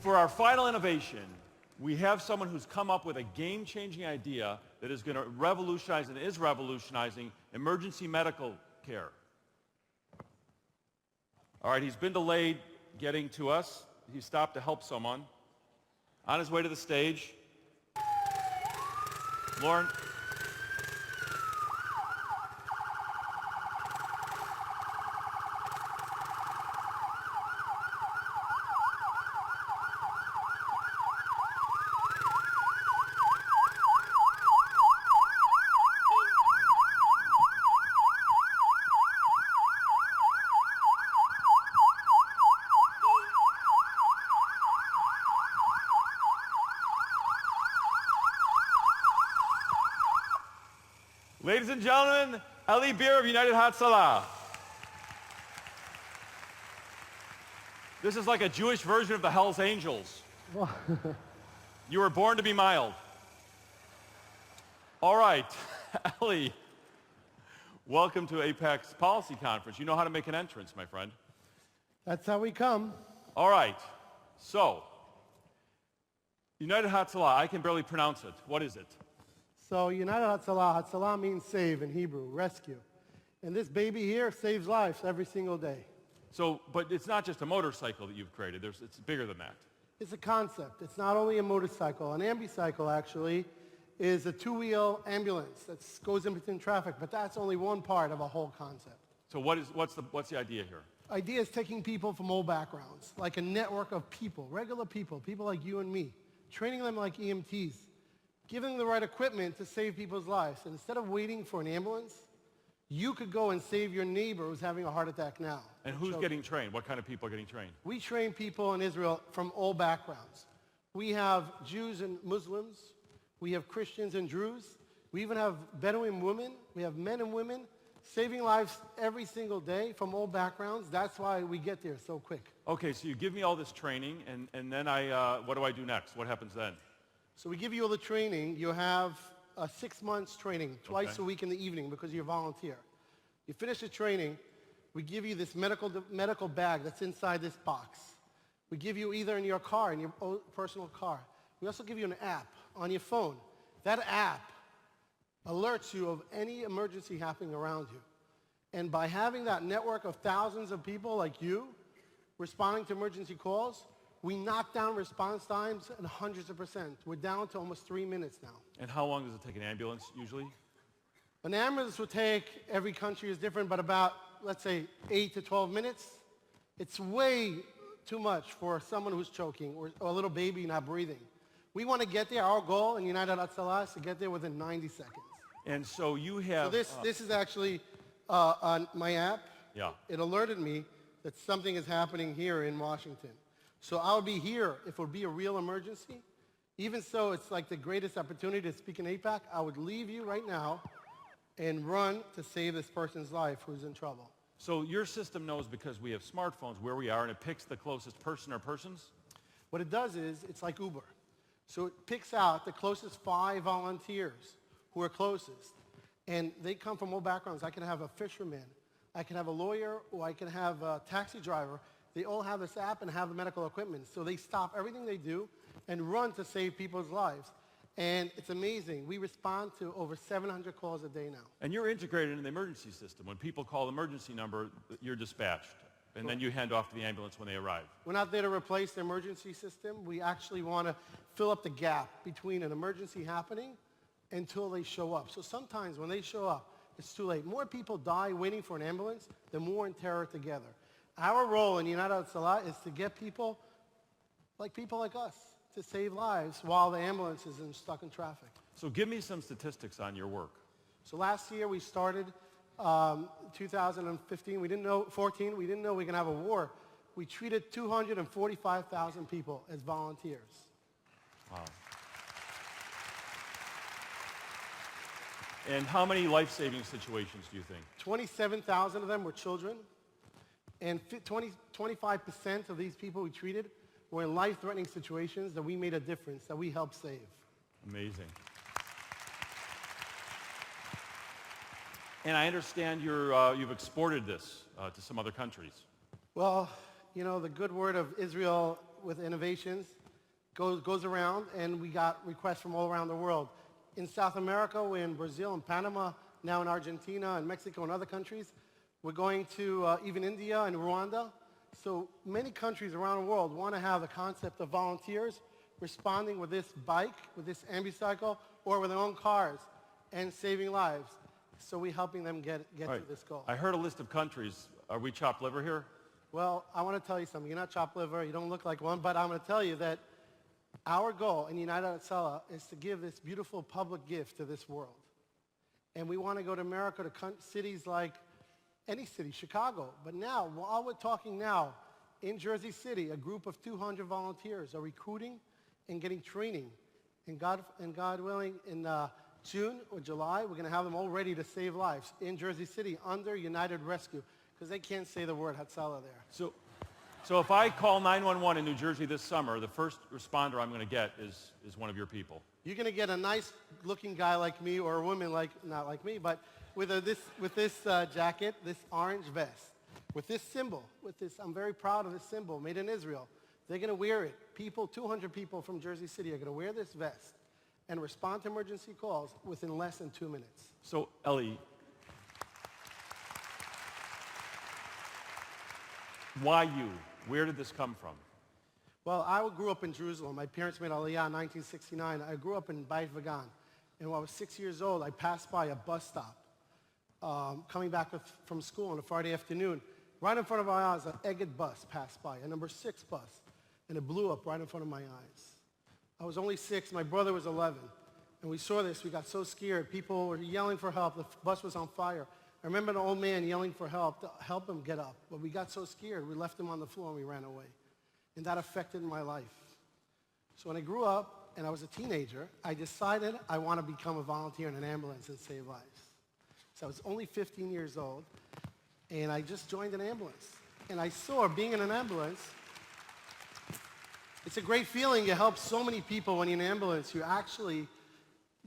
For our final innovation, we have someone who's come up with a game-changing idea that is going to revolutionize and is revolutionizing emergency medical care. All right, he's been delayed getting to us. He stopped to help someone. On his way to the stage, Lauren. Ladies and gentlemen, Eli Beer of United Hatzalah. This is like a Jewish version of the Hell's Angels. You were born to be mild. All right, Eli, welcome to AIPAC's policy conference. You know how to make an entrance, my friend. That's how we come. All right, so, United Hatzalah, I can barely pronounce it. What is it? So United Hatzalah, Hatzalah means save in Hebrew, rescue. And this baby here saves lives every single day. So, but it's not just a motorcycle that you've created. It's bigger than that. It's a concept. It's not only a motorcycle. An Ambucycle, actually, is a two-wheel ambulance that goes in between traffic, but that's only one part of a whole concept. So what's the idea here? Idea is taking people from all backgrounds, like a network of people, regular people like you and me, training them like EMTs, giving them the right equipment to save people's lives. And instead of waiting for an ambulance, you could go and save your neighbor who's having a heart attack now. And who's getting trained? What kind of people are getting trained? We train people in Israel from all backgrounds. We have Jews and Muslims. We have Christians and Druze. We even have Bedouin women. We have men and women saving lives every single day from all backgrounds. That's why we get there so quick. Okay, so you give me all this training, and then what do I do next? What happens then? So we give you all the training. You have 6 months training, twice a week in the evening because you're a volunteer. You finish the training, we give you this medical bag that's inside this box. We give you either in your car, in your own personal car. We also give you an app on your phone. That app alerts you of any emergency happening around you. And by having that network of thousands of people like you responding to emergency calls, we knock down response times in hundreds of percent. We're down to almost 3 minutes now. And how long does it take an ambulance usually? An ambulance would take, every country is different, but about, let's say, 8 to 12 minutes. It's way too much for someone who's choking or a little baby not breathing. We want to get there. Our goal in United Hatzalah is to get there within 90 seconds. And so you have... So this is actually on my app. Yeah. It alerted me that something is happening here in Washington. So I'll be here if it would be a real emergency. Even so, it's like the greatest opportunity to speak in AIPAC. I would leave you right now and run to save this person's life who's in trouble. So your system knows, because we have smartphones, where we are, and it picks the closest person or persons? What it does is, it's like Uber. So it picks out the closest 5 volunteers who are closest. And they come from all backgrounds. I can have a fisherman, I can have a lawyer, or I can have a taxi driver. They all have this app and have the medical equipment. So they stop everything they do and run to save people's lives. And it's amazing. We respond to over 700 calls a day now. And you're integrated in the emergency system. When people call the emergency number, you're dispatched. And then you hand off to the ambulance when they arrive. We're not there to replace the emergency system. We actually want to fill up the gap between an emergency happening until they show up. So sometimes when they show up, it's too late. More people die waiting for an ambulance than more in terror together. Our role in United Hatzalah is to get people like us to save lives while the ambulance is stuck in traffic. So give me some statistics on your work. So last year we started 2015. We didn't know, 14, we didn't know we were going to have a war. We treated 245,000 people as volunteers. Wow. And how many life-saving situations do you think? 27,000 of them were children. And 25% of these people we treated were in life-threatening situations that we made a difference, that we helped save. Amazing. And I understand you've exported this to some other countries. Well, you know, the good word of Israel, with innovations. Goes around, and we got requests from all around the world. In South America, we're in Brazil and Panama, now in Argentina and Mexico and other countries. We're going to even India and Rwanda. So many countries around the world want to have the concept of volunteers responding with this bike, with this Ambucycle, or with their own cars, and saving lives. So we're helping them get to this goal. I heard a list of countries. Are we chopped liver here? Well, I want to tell you something. You're not chopped liver. You don't look like one. But I'm going to tell you that our goal in United Hatzalah is to give this beautiful public gift to this world. And we want to go to America, to cities like any city, Chicago. But now, while we're talking now, in Jersey City, a group of 200 volunteers are recruiting and getting training. And God willing, in June or July, we're going to have them all ready to save lives in Jersey City under United Rescue, because they can't say the word Hatzalah there. So if I call 911 in New Jersey this summer, the first responder I'm going to get is one of your people. You're going to get a nice-looking guy like me, or a woman not like me, but with this jacket, this orange vest, with this symbol, I'm very proud of this symbol, made in Israel. They're going to wear it. 200 people from Jersey City are going to wear this vest and respond to emergency calls within less than 2 minutes. So, Ellie, why you? Where did this come from? Well, I grew up in Jerusalem. My parents made Aliyah in 1969. I grew up in Beit Vegan. And when I was 6 years old, I passed by a bus stop coming back from school on a Friday afternoon. Right in front of my eyes, an Egged bus passed by, a number 6 bus, and it blew up right in front of my eyes. I was only 6. My brother was 11. And we saw this. We got so scared. People were yelling for help. The bus was on fire. I remember an old man yelling for help to help him get up. But we got so scared, we left him on the floor and we ran away. And that affected my life. So when I grew up and I was a teenager, I decided I want to become a volunteer in an ambulance and save lives. So I was only 15 years old, and I just joined an ambulance. And I saw being in an ambulance, it's a great feeling. You help so many people when you're in an ambulance. You're actually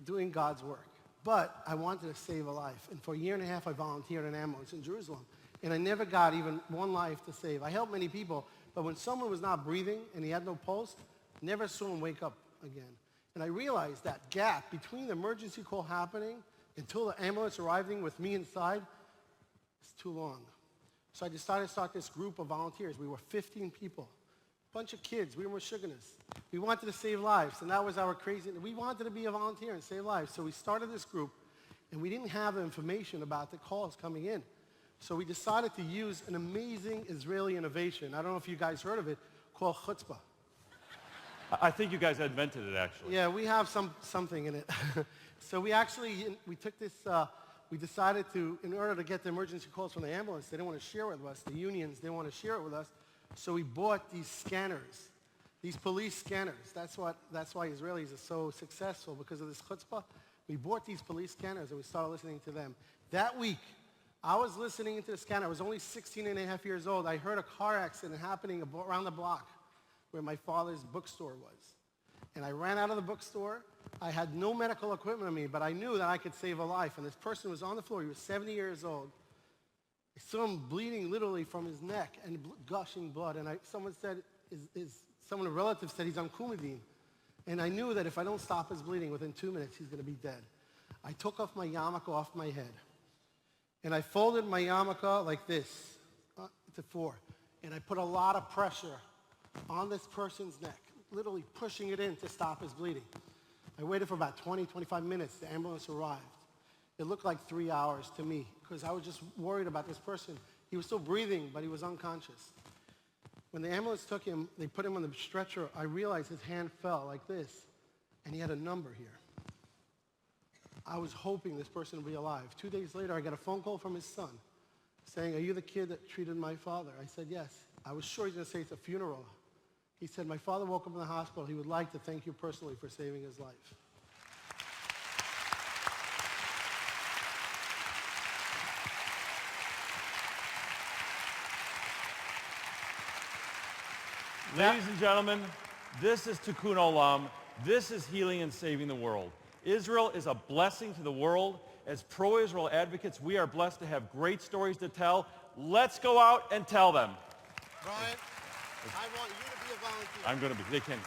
doing God's work. But I wanted to save a life. And for a year and a half, I volunteered in an ambulance in Jerusalem. And I never got even one life to save. I helped many people. But when someone was not breathing and he had no pulse, never saw him wake up again. And I realized that gap between the emergency call happening until the ambulance arriving with me inside is too long. So I decided to start this group of volunteers. We were 15 people. Bunch of kids. We were Mishiganas. We wanted to save lives, and that was our crazy. We wanted to be a volunteer and save lives. So we started this group, and we didn't have the information about the calls coming in. So we decided to use an amazing Israeli innovation. I don't know if you guys heard of it, called chutzpah. I think you guys invented it, actually. Yeah, we have something in it. So we took this, we decided to, in order to get the emergency calls from the ambulance, they didn't want to share it with us. The unions didn't want to share it with us. So we bought these scanners, these police scanners. That's why Israelis are so successful, because of this chutzpah. We bought these police scanners and we started listening to them. That week, I was listening into the scanner. I was only 16 and a half years old. I heard a car accident happening around the block where my father's bookstore was. And I ran out of the bookstore. I had no medical equipment on me, but I knew that I could save a life. And this person was on the floor. He was 70 years old. I saw him bleeding literally from his neck and gushing blood. And someone said, a relative said he's on Coumadine. And I knew that if I don't stop his bleeding within 2 minutes, he's going to be dead. I took off my yarmulke off my head. And I folded my yarmulke like this, to 4. And I put a lot of pressure on this person's neck, literally pushing it in to stop his bleeding. I waited for about 20, 25 minutes. The ambulance arrived. It looked like 3 hours to me, because I was just worried about this person. He was still breathing, but he was unconscious. When the ambulance took him, they put him on the stretcher, I realized his hand fell like this, and he had a number here. I was hoping this person would be alive. 2 days later, I got a phone call from his son saying, "Are you the kid that treated my father?" I said, "Yes." I was sure he was going to say it's a funeral. He said, "My father woke up in the hospital. He would like to thank you personally for saving his life." Ladies and gentlemen, this is Tikkun Olam. This is healing and saving the world. Israel is a blessing to the world. As pro-Israel advocates, we are blessed to have great stories to tell. Let's go out and tell them. Brian, I want you to be be a volunteer. I'm going to be. They can.